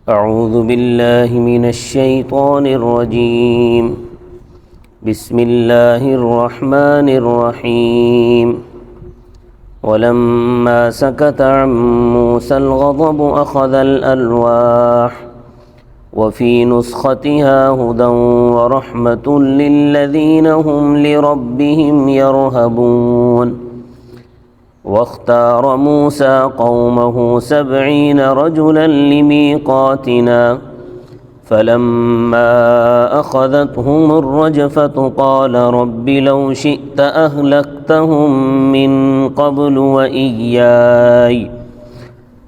اعوذ باللہ من الشیطان الرجیم بسم اللہ الرحمن الرحیم ولما سكت عن موسى الغضب أخذ الألواح وفي نسختها هدى ورحمة للذين هم لربهم يرهبون واختار موسى قومه 70 رجلا لميقاتنا فلما أخذتهم الرجفة قال رب لو شئت أهلكتهم من قبل وإياي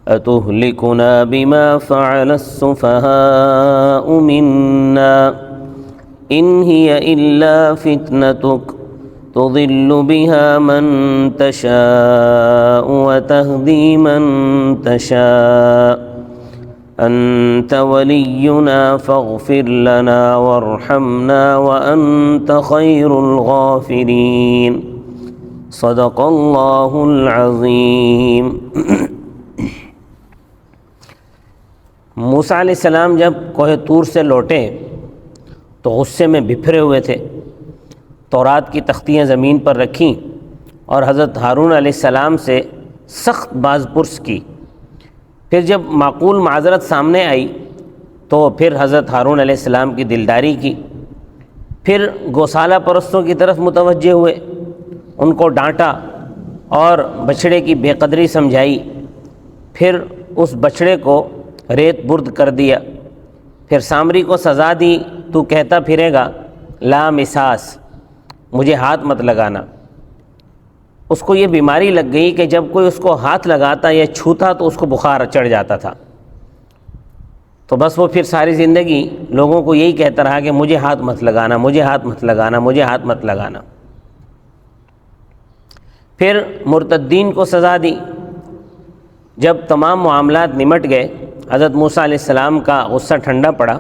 أتهلكنا بما فعل السفهاء منا إن هي إلا فتنتك تضل بها من تشاء وتهدي من تشاء أنت ولينا فاغفر لنا وارحمنا وأنت خير الغافرين صدق اللہ العظیم۔ موسیٰ علیہ السلام جب کوہ طور سے لوٹے تو غصے میں بپھرے ہوئے تھے، تورات کی تختیاں زمین پر رکھیں اور حضرت ہارون علیہ السلام سے سخت باز پرس کی۔ پھر جب معقول معذرت سامنے آئی تو پھر حضرت ہارون علیہ السلام کی دلداری کی، پھر گوسالہ پرستوں کی طرف متوجہ ہوئے، ان کو ڈانٹا اور بچھڑے کی بے قدری سمجھائی، پھر اس بچھڑے کو ریت برد کر دیا، پھر سامری کو سزا دی، تو کہتا پھرے گا لا مساس، مجھے ہاتھ مت لگانا۔ اس کو یہ بیماری لگ گئی کہ جب کوئی اس کو ہاتھ لگاتا یا چھوتا تو اس کو بخار چڑھ جاتا تھا، تو بس وہ پھر ساری زندگی لوگوں کو یہی کہتا رہا کہ مجھے ہاتھ مت لگانا، مجھے ہاتھ مت لگانا، مجھے ہاتھ مت لگانا۔ پھر مرتدین کو سزا دی۔ جب تمام معاملات نمٹ گئے، حضرت موسیٰ علیہ السلام کا غصہ ٹھنڈا پڑا،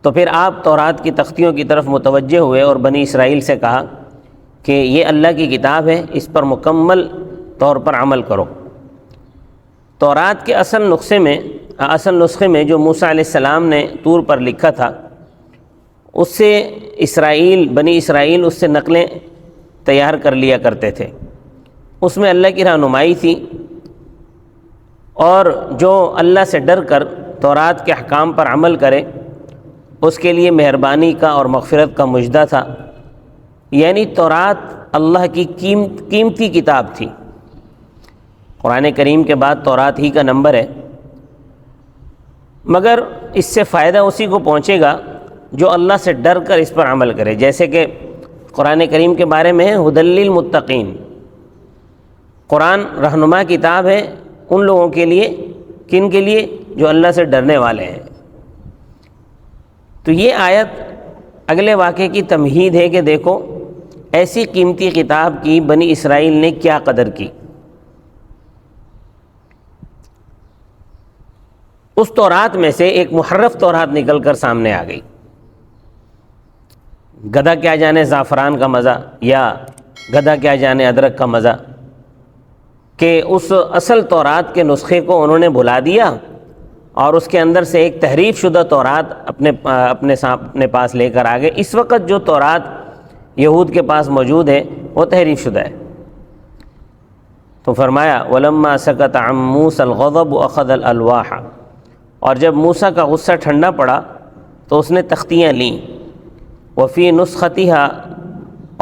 تو پھر آپ تورات کی تختیوں کی طرف متوجہ ہوئے اور بنی اسرائیل سے کہا کہ یہ اللہ کی کتاب ہے، اس پر مکمل طور پر عمل کرو۔ تورات کے اصل نسخے میں جو موسیٰ علیہ السلام نے طور پر لکھا تھا، اس سے بنی اسرائیل اس سے نقلیں تیار کر لیا کرتے تھے۔ اس میں اللہ کی رہنمائی تھی، اور جو اللہ سے ڈر کر تورات کے احکام پر عمل کرے اس کے لیے مہربانی کا اور مغفرت کا مژدہ تھا۔ یعنی تورات اللہ کی قیمتی کتاب تھی۔ قرآن کریم کے بعد تورات ہی کا نمبر ہے، مگر اس سے فائدہ اسی کو پہنچے گا جو اللہ سے ڈر کر اس پر عمل کرے، جیسے کہ قرآن کریم کے بارے میں ہے ھدی للمتقین۔ قرآن رہنما کتاب ہے ان لوگوں کے لیے، کن کے لیے؟ جو اللہ سے ڈرنے والے ہیں۔ تو یہ آیت اگلے واقعے کی تمہید ہے کہ دیکھو ایسی قیمتی کتاب کی بنی اسرائیل نے کیا قدر کی۔ اس تورات میں سے ایک محرف تورات نکل کر سامنے آ گئی۔ گدھا کیا جانے زعفران کا مزہ، یا گدھا کیا جانے ادرک کا مزہ، کہ اس اصل تورات کے نسخے کو انہوں نے بھلا دیا اور اس کے اندر سے ایک تحریف شدہ تورات اپنے پاس لے کر آگے۔ اس وقت جو تورات یہود کے پاس موجود ہے وہ تحریف شدہ ہے۔ تو فرمایا وَلَمَّا سَكَتَ عَن مُوسَى الْغَضَبُ أَخَذَ الْأَلْوَاحَ، اور جب موسیٰ کا غصہ ٹھنڈا پڑا تو اس نے تختیاں لیں، وفی نسختها،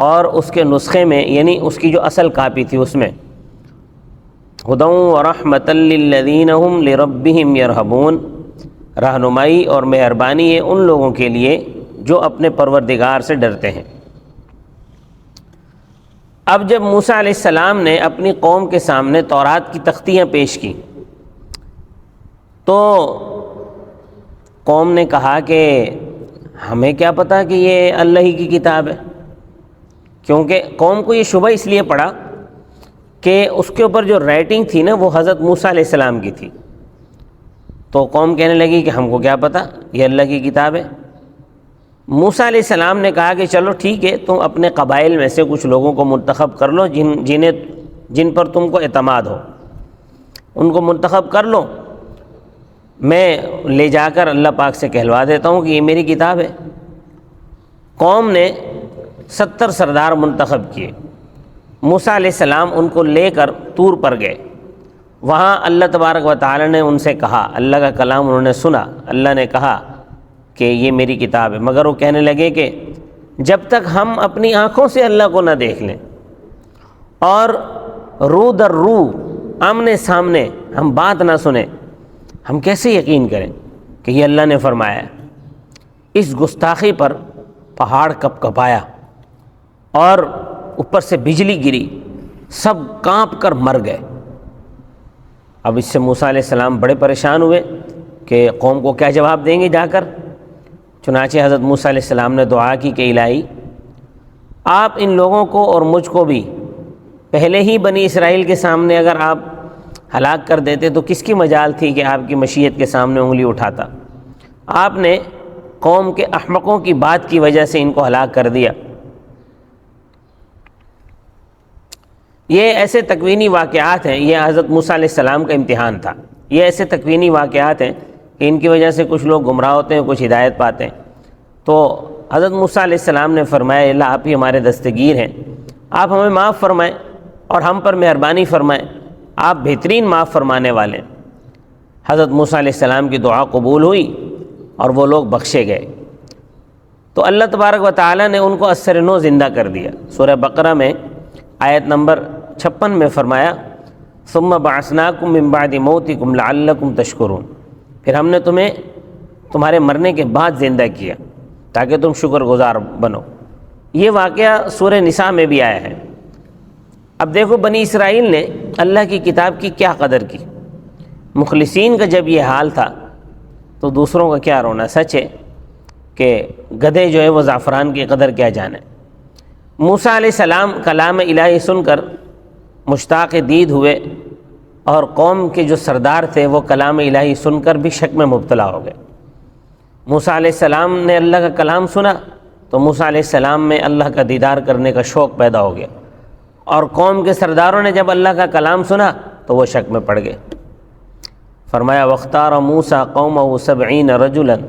اور اس کے نسخے میں یعنی اس کی جو اصل کاپی تھی اس میں ھدی ورحمۃ للذین ھم لربہم یرہبون، رہنمائی اور مہربانی ہے ان لوگوں کے لیے جو اپنے پروردگار سے ڈرتے ہیں۔ اب جب موسیٰ علیہ السلام نے اپنی قوم کے سامنے تورات کی تختیاں پیش کی تو قوم نے کہا کہ ہمیں کیا پتا کہ یہ اللہ ہی کی کتاب ہے، کیونکہ قوم کو یہ شبہ اس لیے پڑا کہ اس کے اوپر جو رائٹنگ تھی نا وہ حضرت موسیٰ علیہ السلام کی تھی۔ تو قوم کہنے لگی کہ ہم کو کیا پتا، یہ اللہ کی کتاب ہے۔ موسیٰ علیہ السلام نے کہا کہ چلو ٹھیک ہے، تم اپنے قبائل میں سے کچھ لوگوں کو منتخب کر لو جن پر تم کو اعتماد ہو، ان کو منتخب کر لو، میں لے جا کر اللہ پاک سے کہلوا دیتا ہوں کہ یہ میری کتاب ہے۔ قوم نے 70 سردار منتخب کیے، موسیٰ علیہ السلام ان کو لے کر طور پر گئے۔ وہاں اللہ تبارک و تعالی نے ان سے کہا، اللہ کا کلام انہوں نے سنا، اللہ نے کہا کہ یہ میری کتاب ہے، مگر وہ کہنے لگے کہ جب تک ہم اپنی آنکھوں سے اللہ کو نہ دیکھ لیں اور رو در رو آمنے سامنے ہم بات نہ سنیں، ہم کیسے یقین کریں کہ یہ اللہ نے فرمایا ہے۔ اس گستاخی پر پہاڑ کپ کپایا اور اوپر سے بجلی گری، سب کانپ کر مر گئے۔ اب اس سے موسیٰ علیہ السلام بڑے پریشان ہوئے کہ قوم کو کیا جواب دیں گے جا کر۔ چنانچہ حضرت موسیٰ علیہ السلام نے دعا کی کہ الہی آپ ان لوگوں کو اور مجھ کو بھی پہلے ہی بنی اسرائیل کے سامنے اگر آپ ہلاک کر دیتے تو کس کی مجال تھی کہ آپ کی مشیت کے سامنے انگلی اٹھاتا۔ آپ نے قوم کے احمقوں کی بات کی وجہ سے ان کو ہلاک کر دیا۔ یہ ایسے تکوینی واقعات ہیں، یہ حضرت موسیٰ علیہ السلام کا امتحان تھا۔ یہ ایسے تکوینی واقعات ہیں کہ ان کی وجہ سے کچھ لوگ گمراہ ہوتے ہیں، کچھ ہدایت پاتے ہیں۔ تو حضرت موسیٰ علیہ السلام نے فرمایا اللہ آپ ہی ہمارے دستگیر ہیں، آپ ہمیں معاف فرمائیں اور ہم پر مہربانی فرمائیں، آپ بہترین معاف فرمانے والے ہیں۔ حضرت موسیٰ علیہ السلام کی دعا قبول ہوئی اور وہ لوگ بخشے گئے۔ تو اللہ تبارک و تعالی نے ان کو اثر نو زندہ کر دیا۔ سورہ بقرہ میں آیت نمبر 56 میں فرمایا ثم بعثناکم من بعد موتکم لعلکم تشکرون، پھر ہم نے تمہیں تمہارے مرنے کے بعد زندہ کیا تاکہ تم شکر گزار بنو۔ یہ واقعہ سورہ نساء میں بھی آیا ہے۔ اب دیکھو بنی اسرائیل نے اللہ کی کتاب کی کیا قدر کی۔ مخلصین کا جب یہ حال تھا تو دوسروں کا کیا رونا۔ سچ ہے کہ گدھے جو ہے وہ زعفران کی قدر کیا جانے۔ موسیٰ علیہ السلام کلام الہی سن کر مشتاق دید ہوئے اور قوم کے جو سردار تھے وہ کلام الہی سن کر بھی شک میں مبتلا ہو گئے۔ موسیٰ علیہ السلام نے اللہ کا کلام سنا تو موسیٰ علیہ السلام میں اللہ کا دیدار کرنے کا شوق پیدا ہو گیا، اور قوم کے سرداروں نے جب اللہ کا کلام سنا تو وہ شک میں پڑ گئے۔ فرمایا وَاخْتَارَ مُوسَىٰ قَوْمَهُ 70 رَجُلًا،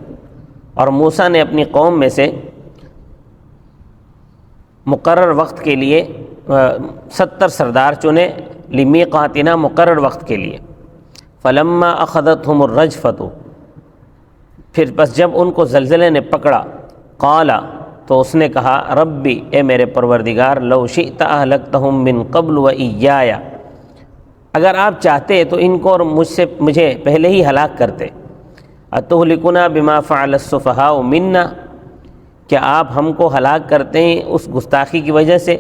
اور موسیٰ نے اپنی قوم میں سے مقرر وقت کے لیے 70 سردار چنے، لِمِيقَاتِنَا مقرر وقت کے لیے۔ فَلَمَّا أَخَذَتْهُمُ الرَّجْفَةُ، پھر بس جب ان کو زلزلے نے پکڑا، قال، تو اس نے کہا ربی، اے میرے پروردگار، لو شئت اہلکتہم من قبل وإیایا، اگر آپ چاہتے تو ان کو اور مجھے پہلے ہی ہلاک کرتے۔ اتہلکنا بما فعل السفہاء منا، کیا آپ ہم کو ہلاک کرتے ہیں اس گستاخی کی وجہ سے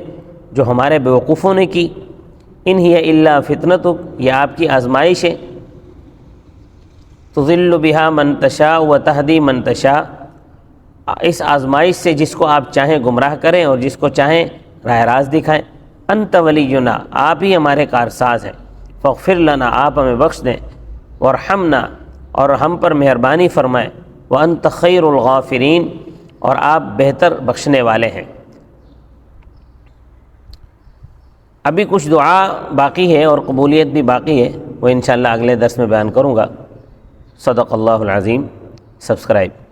جو ہمارے بیوقوفوں نے کی؟ ان ہی الا فتنتک، یہ آپ کی آزمائش ہے۔ تضل بہا من تشاء وتہدی من تشاء، اس آزمائش سے جس کو آپ چاہیں گمراہ کریں اور جس کو چاہیں راہ راست دکھائیں۔ انت ولینا، آپ ہی ہمارے کارساز ہیں۔ فاغفر لنا، آپ ہمیں بخش دیں، وارحمنا، اور ہم پر مہربانی فرمائیں، وانت خیر الغافرین، اور آپ بہتر بخشنے والے ہیں۔ ابھی کچھ دعا باقی ہے اور قبولیت بھی باقی ہے، وہ انشاءاللہ اگلے درس میں بیان کروں گا۔ صدق اللہ العظیم۔ سبسکرائب